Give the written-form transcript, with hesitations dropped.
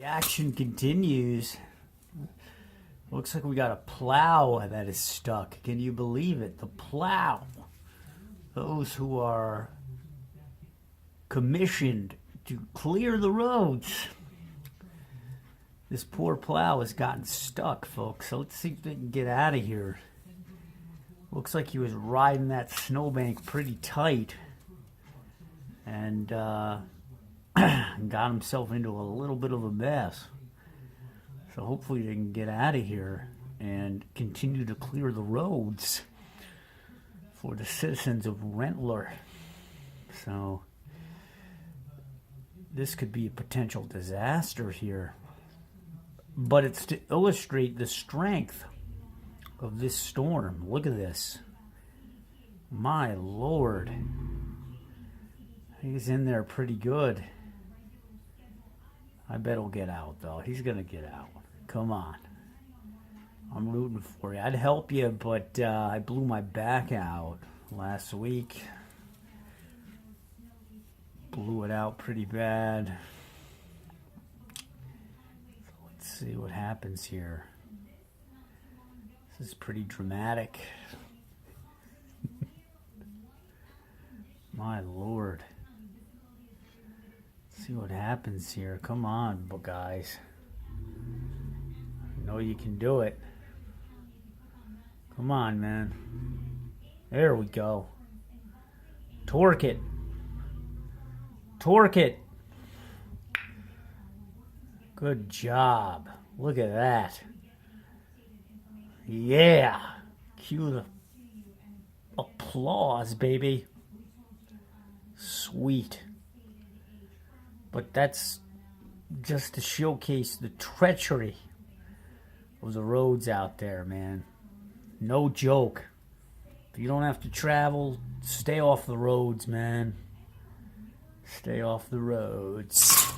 The action continues. Looks like we got a plow that is stuck. Can you believe it? The plow. Those who are commissioned to clear the roads. This poor plow has gotten stuck, folks. So let's see if they can get out of here. Looks like he was riding that snowbank pretty tight. And got himself into a little bit of a mess. So hopefully they can get out of here and continue to clear the roads for the citizens of Rentler. So this could be a potential disaster here. But it's to illustrate the strength of this storm. Look at this. My Lord. He's in there pretty good. I bet he'll get out, though. He's going to get out. Come on. I'm rooting for you. I'd help you, but I blew my back out last week. Blew it out pretty bad. So let's see what happens here. This is pretty dramatic. My Lord. See what happens here. Come on, guys. I know you can do it. Come on, man. There we go. Torque it. Torque it. Good job. Look at that. Yeah. Cue the applause, baby. Sweet. But that's just to showcase the treachery of the roads out there, man. No joke. If you don't have to travel, stay off the roads, man. Stay off the roads.